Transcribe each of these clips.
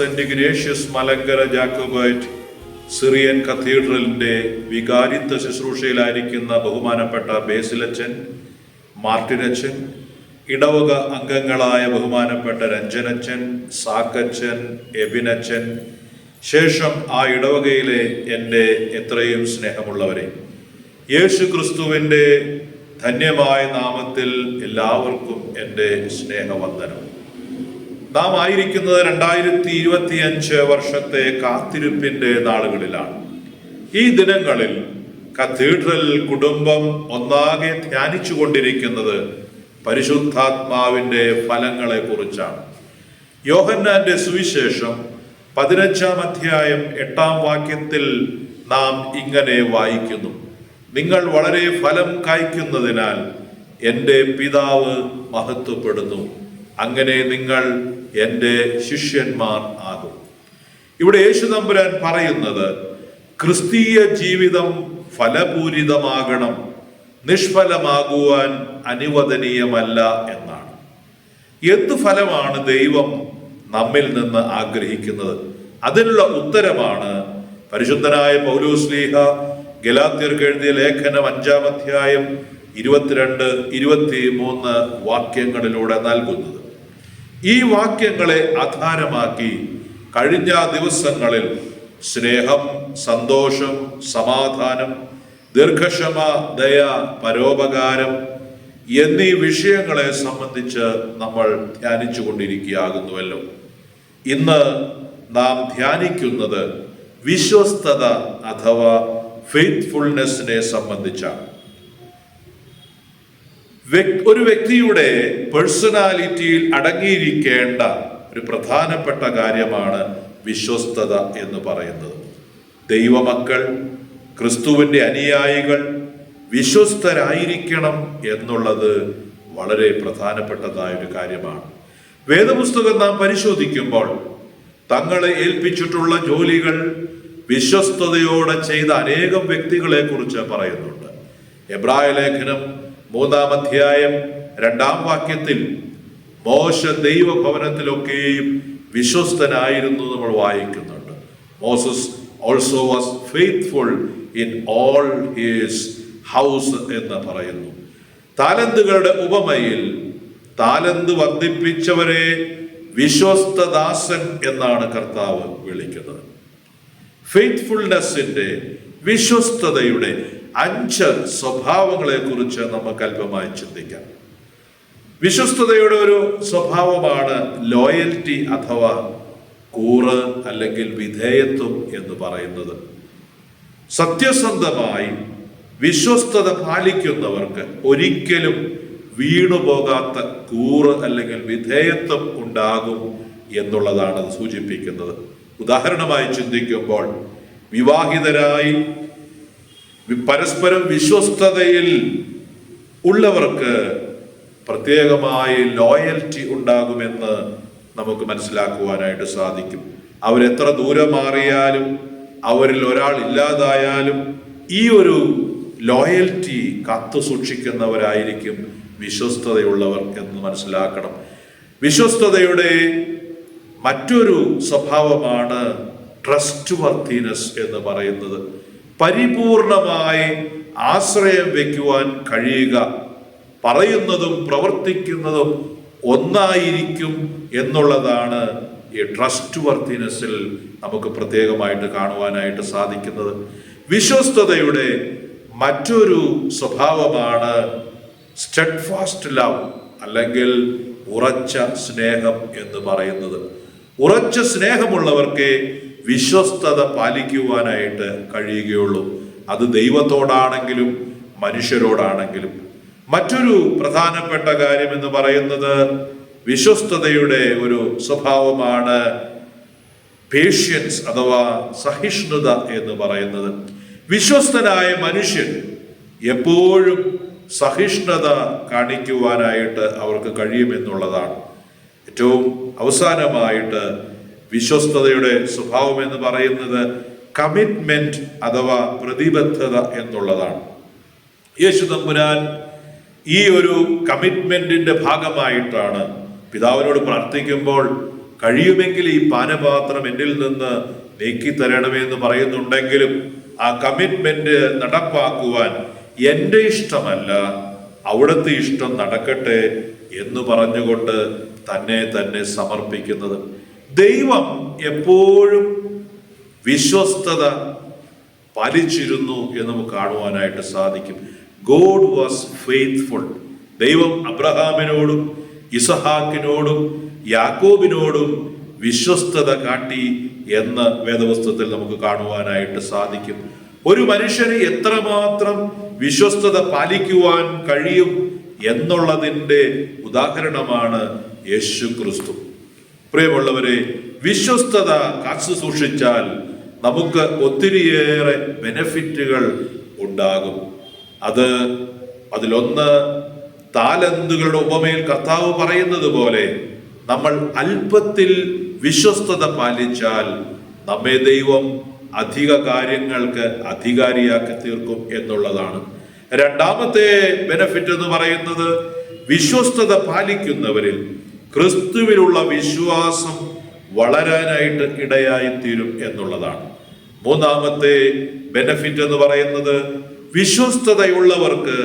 Saint Ignatius Malankara Jacobite Syrian കത്തീഡ്രലിന്റെ വികാരിത്വ ശുശ്രൂഷയിലായിരിക്കുന്ന ബഹുമാനപ്പെട്ട ബേസിലച്ചൻ, മാർട്ടിനച്ചൻ, ഇടവക അംഗങ്ങളായ ബഹുമാനപ്പെട്ട രഞ്ജനച്ചൻ, സാക്കച്ചൻ, എബിനച്ചൻ, ശേഷം ആ ഇടവകയിലെ എൻ്റെ എത്രയും സ്നേഹമുള്ളവരെ, യേശു ക്രിസ്തുവിൻ്റെ ധന്യമായ നാമത്തിൽ എല്ലാവർക്കും എൻ്റെ സ്നേഹവന്ദനം. നാം ആയിരിക്കുന്നത് 2025 വർഷത്തെ കാത്തിരിപ്പിൻ്റെ നാളുകളിലാണ്. ഈ ദിനങ്ങളിൽ കത്തീഡ്രൽ കുടുംബം ഒന്നാകെ ധ്യാനിച്ചു കൊണ്ടിരിക്കുന്നത് പരിശുദ്ധാത്മാവിൻ്റെ ഫലങ്ങളെ കുറിച്ചാണ്. യോഹന്നാന്റെ സുവിശേഷം 15-ാം അധ്യായം 8-ാം വാക്യത്തിൽ നാം ഇങ്ങനെ വായിക്കുന്നു: നിങ്ങൾ വളരെ ഫലം കായ്ക്കുന്നതിനാൽ എൻ്റെ പിതാവ് മഹത്വപ്പെടുന്നു, അങ്ങനെ നിങ്ങൾ എൻ്റെ ശിഷ്യന്മാർ ആകും. ഇവിടെ യേശു തമ്പുരാൻ പറയുന്നത് ക്രിസ്തീയ ജീവിതം ഫലപൂരിതമാകണം, നിഷ്ഫലമാകുവാൻ അനുവദനീയമല്ല എന്നാണ്. എന്ത് ഫലമാണ് ദൈവം നമ്മിൽ നിന്ന് ആഗ്രഹിക്കുന്നത്? അതിനുള്ള ഉത്തരമാണ് പരിശുദ്ധനായ പൗലോസ്ലീഹ ഗലാത്യർക്ക് എഴുതിയ ലേഖനം 5-ാം അധ്യായം 22-23 വാക്യങ്ങളിലൂടെ നൽകുന്നത്. ഈ വാക്യങ്ങളെ ആധാരമാക്കി കഴിഞ്ഞ ദിവസങ്ങളിൽ സ്നേഹം, സന്തോഷം, സമാധാനം, ദീർഘക്ഷമ, ദയ, പരോപകാരം എന്നീ വിഷയങ്ങളെ സംബന്ധിച്ച് നമ്മൾ ധ്യാനിച്ചു കൊണ്ടിരിക്കുകയാകുന്നുവല്ലോ. ഇന്ന് നാം ധ്യാനിക്കുന്നത് വിശ്വസ്തത അഥവാ ഫെയ്ത്ത്ഫുൾനെസ്സിനെ സംബന്ധിച്ചാണ്. ഒരു വ്യക്തിയുടെ പേഴ്സണാലിറ്റിയിൽ അടങ്ങിയിരിക്കേണ്ട ഒരു പ്രധാനപ്പെട്ട കാര്യമാണ് വിശ്വസ്തത എന്ന് പറയുന്നത്. ദൈവമക്കൾ, ക്രിസ്തുവിൻ്റെ അനുയായികൾ വിശ്വസ്തരായിരിക്കണം എന്നുള്ളത് വളരെ പ്രധാനപ്പെട്ടതായ ഒരു കാര്യമാണ്. വേദപുസ്തകം നാം പരിശോധിക്കുമ്പോൾ തങ്ങളെ ഏൽപ്പിച്ചിട്ടുള്ള ജോലികൾ വിശ്വസ്തയോടെ ചെയ്ത അനേകം വ്യക്തികളെ കുറിച്ച് പറയുന്നുണ്ട്. എബ്രായ ലേഖനം 3-ാം അധ്യായം 2-ാം വാക്യത്തിൽ മോശ ദൈവഭവനത്തിലൊക്കെയും വിശ്വസ്തനായിരുന്നു നമ്മൾ വായിക്കുന്നുണ്ട്. Moses also was faithful in all his house എന്ന് പറയുന്നു. താലന്തുകളുടെ ഉപമയിൽ താലന്ത് വർദ്ധിപ്പിച്ചവരെ വിശ്വസ്തദാസൻ എന്നാണ് കർത്താവ് വിളിക്കുന്നത്. ഫെയ്ത്ത്ഫുൾനെസ്സിന്റെ, വിശ്വസ്തതയുടെ 5 സ്വഭാവങ്ങളെ കുറിച്ച് നമുക്ക് അല്പമായി ചിന്തിക്കാം. വിശ്വസ്തതയുടെ ഒരു സ്വഭാവമാണ് ലോയൽറ്റി അഥവാ കൂറ് അല്ലെങ്കിൽ വിധേയത്വം എന്ന് പറയുന്നത്. സത്യസന്ധമായി വിശ്വസ്തത പാലിക്കുന്നവർക്ക് ഒരിക്കലും വീണുപോകാത്ത കൂറ് അല്ലെങ്കിൽ വിധേയത്വം ഉണ്ടാകും എന്നുള്ളതാണ് സൂചിപ്പിക്കുന്നത്. ഉദാഹരണമായി ചിന്തിക്കുമ്പോൾ വിവാഹിതരായി പരസ്പരം വിശ്വസ്തതയിൽ ഉള്ളവർക്ക് പ്രത്യേകമായി ലോയൽറ്റി ഉണ്ടാകുമെന്ന് നമുക്ക് മനസ്സിലാക്കുവാനായിട്ട് സാധിക്കും. അവരെത്ര ദൂരം മാറിയാലും, അവരിൽ ഒരാൾ ഇല്ലാതായാലും ഈ ഒരു ലോയൽറ്റി കാത്തു സൂക്ഷിക്കുന്നവരായിരിക്കും വിശ്വസ്തതയുള്ളവർ എന്ന് മനസ്സിലാക്കണം. വിശ്വസ്തതയുടെ മറ്റൊരു സ്വഭാവമാണ് ട്രസ്റ്റ് വർത്തിനെസ് എന്ന് പറയുന്നത്. പരിപൂർണമായി ആശ്രയം വയ്ക്കുവാൻ കഴിയുക, പറയുന്നതും പ്രവർത്തിക്കുന്നതും ഒന്നായിരിക്കും എന്നുള്ളതാണ് ഈ ട്രസ്റ്റ് വർത്തിനെസ്സിൽ നമുക്ക് പ്രത്യേകമായിട്ട് കാണുവാനായിട്ട് സാധിക്കുന്നത്. വിശ്വസ്തതയുടെ മറ്റൊരു സ്വഭാവമാണ് സ്റ്റെഡ്ഫാസ്റ്റ് ലവ് അല്ലെങ്കിൽ ഉറച്ച സ്നേഹം എന്ന് പറയുന്നത്. ഉറച്ച സ്നേഹമുള്ളവർക്ക് വിശ്വസ്തത പാലിക്കുവാനായിട്ട് കഴിയുകയുള്ളൂ. അത് ദൈവത്തോടാണെങ്കിലും മനുഷ്യരോടാണെങ്കിലും. മറ്റൊരു പ്രധാനപ്പെട്ട കാര്യം എന്ന് പറയുന്നത് വിശ്വസ്തതയുടെ ഒരു സ്വഭാവമാണ് പേഷ്യൻസ് അഥവാ സഹിഷ്ണുത എന്ന് പറയുന്നത്. വിശ്വസ്തനായ മനുഷ്യൻ എപ്പോഴും സഹിഷ്ണുത കാണിക്കുവാനായിട്ട് അവർക്ക് കഴിയുമെന്നുള്ളതാണ്. ഏറ്റവും അവസാനമായിട്ട് വിശ്വസ്തതയുടെ സ്വഭാവം എന്ന് പറയുന്നത് കമ്മിറ്റ്മെന്റ് അഥവാ പ്രതിബദ്ധത എന്നുള്ളതാണ്. യേശു തമ്പുരാൻ ഈ ഒരു കമ്മിറ്റ്മെന്റിന്റെ ഭാഗമായിട്ടാണ് പിതാവിനോട് പ്രാർത്ഥിക്കുമ്പോൾ കഴിയുമെങ്കിൽ ഈ പാനപാത്രം എന്നിൽ നിന്ന് നീക്കിത്തരണമെന്ന് പറയുന്നുണ്ടെങ്കിലും ആ കമ്മിറ്റ്മെന്റ് നടപ്പാക്കുവാൻ എൻ്റെ ഇഷ്ടമല്ല, അവിടുത്തെ ഇഷ്ടം നടക്കട്ടെ എന്ന് പറഞ്ഞുകൊണ്ട് തന്നെ സമർപ്പിക്കുന്നത്. ദൈവം എപ്പോഴും വിശ്വസ്തത പാലിച്ചിരുന്നു എന്ന് നമുക്ക് കാണുവാനായിട്ട് സാധിക്കും. God was faithful. ദൈവം അബ്രഹാമിനോടും ഇസഹാക്കിനോടും യാക്കോബിനോടും വിശ്വസ്തത കാട്ടി എന്ന് വേദപുസ്തകത്തിൽ നമുക്ക് കാണുവാനായിട്ട് സാധിക്കും. ഒരു മനുഷ്യന് എത്രമാത്രം വിശ്വസ്തത പാലിക്കുവാൻ കഴിയും എന്നുള്ളതിൻ്റെ ഉദാഹരണമാണ് യേശു ക്രിസ്തു. പ്രിയമുള്ളവരെ, വിശ്വസ്തത കാത്തു സൂക്ഷിച്ചാൽ നമുക്ക് ഒത്തിരിയേറെ ബെനഫിറ്റുകൾ ഉണ്ടാകും. അതിലൊന്ന്, താലന്തുകളുടെ ഉപമയിൽ കർത്താവ് പറയുന്നത് പോലെ നമ്മൾ അല്പത്തിൽ വിശ്വസ്തത പാലിച്ചാൽ നമ്മെ ദൈവം അധിക കാര്യങ്ങൾക്ക് അധികാരിയാക്കി തീർക്കും എന്നുള്ളതാണ്. രണ്ടാമത്തെ ബെനഫിറ്റ് എന്ന് പറയുന്നത് വിശ്വസ്തത പാലിക്കുന്നവരിൽ ക്രിസ്തുവിലുള്ള വിശ്വാസം വളരാനായിട്ട് ഇടയായിത്തീരും എന്നുള്ളതാണ്. മൂന്നാമത്തെ ബെനഫിറ്റ് എന്ന് പറയുന്നത് വിശ്വസ്തതയുള്ളവർക്ക്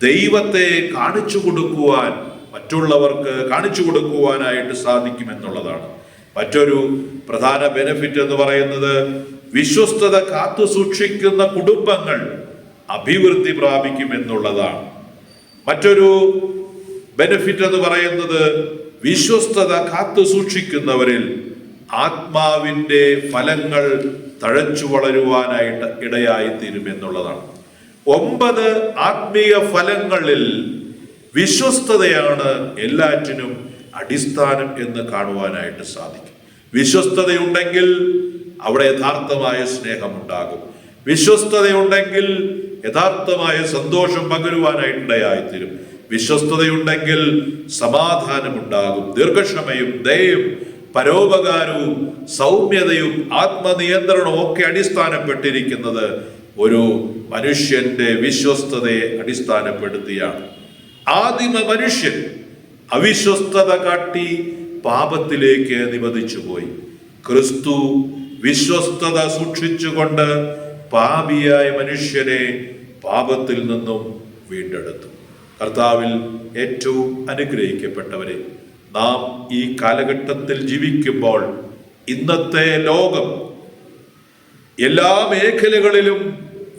ദൈവത്തെ മറ്റുള്ളവർക്ക് കാണിച്ചു കൊടുക്കുവാനായിട്ട് സാധിക്കും എന്നുള്ളതാണ്. മറ്റൊരു പ്രധാന ബെനഫിറ്റ് എന്ന് പറയുന്നത് വിശ്വസ്തത കാത്തു സൂക്ഷിക്കുന്ന കുടുംബങ്ങൾ അഭിവൃദ്ധി പ്രാപിക്കും എന്നുള്ളതാണ്. മറ്റൊരു ബെനഫിറ്റ് എന്ന് പറയുന്നത് വിശ്വസ്തത കാത്തു സൂക്ഷിക്കുന്നവരിൽ ആത്മാവിൻ്റെ ഫലങ്ങൾ തഴച്ചു വളരുവാനായിട്ട് ഇടയായിത്തീരും എന്നുള്ളതാണ്. 9 ആത്മീയ ഫലങ്ങളിൽ വിശ്വസ്തതയാണ് എല്ലാറ്റിനും അടിസ്ഥാനം എന്ന് കാണുവാനായിട്ട് സാധിക്കും. വിശ്വസ്തതയുണ്ടെങ്കിൽ അവിടെ യഥാർത്ഥമായ സ്നേഹമുണ്ടാകും. വിശ്വസ്തതയുണ്ടെങ്കിൽ യഥാർത്ഥമായ സന്തോഷം പകരുവാനായിട്ട് ഇടയായിത്തീരും. വിശ്വസ്തതയുണ്ടെങ്കിൽ സമാധാനമുണ്ടാകും. ദീർഘക്ഷമയും ദയയും പരോപകാരവും സൗമ്യതയും ആത്മനിയന്ത്രണവും ഒക്കെ അടിസ്ഥാനപ്പെട്ടിരിക്കുന്നത് ഒരു മനുഷ്യന്റെ വിശ്വസ്തതയെ അടിസ്ഥാനപ്പെടുത്തിയാണ്. ആദിമ മനുഷ്യൻ അവിശ്വസ്തത കാട്ടി പാപത്തിലേക്ക് നിപതിച്ചു പോയി. ക്രിസ്തു വിശ്വസ്തത സൂക്ഷിച്ചുകൊണ്ട് പാപിയായ മനുഷ്യനെ പാപത്തിൽ നിന്നും വീണ്ടെടുത്തു. കർത്താവിൽ ഏറ്റവും അനുഗ്രഹിക്കപ്പെട്ടവരെ, നാം ഈ കാലഘട്ടത്തിൽ ജീവിക്കുമ്പോൾ ഇന്നത്തെ ലോകം എല്ലാ മേഖലകളിലും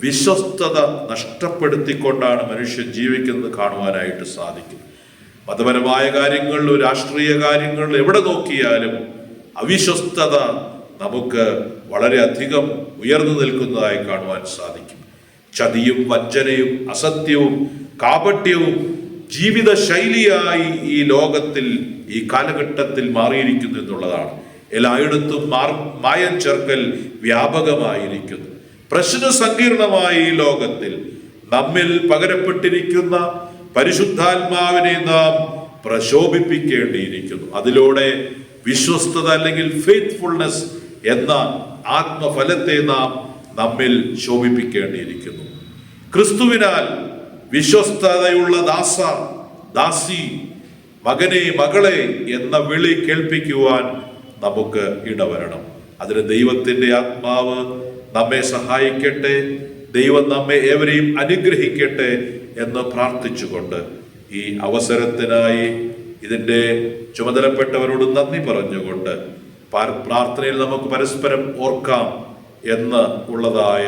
വിശ്വസ്തത നഷ്ടപ്പെടുത്തിക്കൊണ്ടാണ് മനുഷ്യൻ ജീവിക്കുന്നത് കാണുവാനായിട്ട് സാധിക്കും. മതപരമായ കാര്യങ്ങളിലും രാഷ്ട്രീയ കാര്യങ്ങളിലും എവിടെ നോക്കിയാലും അവിശ്വസ്തത നമുക്ക് വളരെയധികം ഉയർന്നു നിൽക്കുന്നതായി കാണുവാൻ സാധിക്കും. ചതിയും വഞ്ചനയും അസത്യവും കാപട്യവും ജീവിത ശൈലിയായി ഈ ലോകത്തിൽ ഈ കാലഘട്ടത്തിൽ മാറിയിരിക്കുന്നു എന്നുള്ളതാണ്. എല്ലായിടത്തും മായം ചേർക്കൽ വ്യാപകമായിരിക്കുന്നു. പ്രശ്ന സങ്കീർണമായ ഈ ലോകത്തിൽ നമ്മിൽ പകരപ്പെട്ടിരിക്കുന്ന പരിശുദ്ധാത്മാവിനെ നാം പ്രശോഭിപ്പിക്കേണ്ടിയിരിക്കുന്നു. അതിലൂടെ വിശ്വസ്തത അല്ലെങ്കിൽ ഫെയ്ത്ത്ഫുൾനെസ് എന്ന ആത്മഫലത്തെ നാം നമ്മിൽ ശോഭിപ്പിക്കേണ്ടിയിരിക്കുന്നു. ക്രിസ്തുവിനാൽ വിശ്വസ്തതയുള്ള ദാസി, മകനെ മകളെ എന്ന വിളി കേൾപ്പിക്കുവാൻ നമുക്ക് ഇടവരണം. അതിന് ദൈവത്തിന്റെ ആത്മാവ് നമ്മെ സഹായിക്കട്ടെ. ദൈവം നമ്മെ ഏവരെയും അനുഗ്രഹിക്കട്ടെ എന്ന് പ്രാർത്ഥിച്ചുകൊണ്ട് ഈ അവസരത്തിനായി ഇതിൻ്റെ ചുമതലപ്പെട്ടവരോട് നന്ദി പറഞ്ഞുകൊണ്ട് പ്രാർത്ഥനയിൽ നമുക്ക് പരസ്പരം ഓർക്കാം എന്ന് ഉള്ളതായ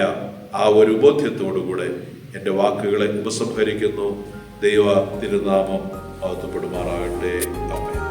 ആ ഒരു ബോധ്യത്തോടുകൂടെ എൻ്റെ വാക്കുകളെ ഉപസംഹരിക്കുന്നു. ദൈവ തിരുനാമം മഹത്വപ്പെടുമാറാകട്ടെ. ആമേൻ.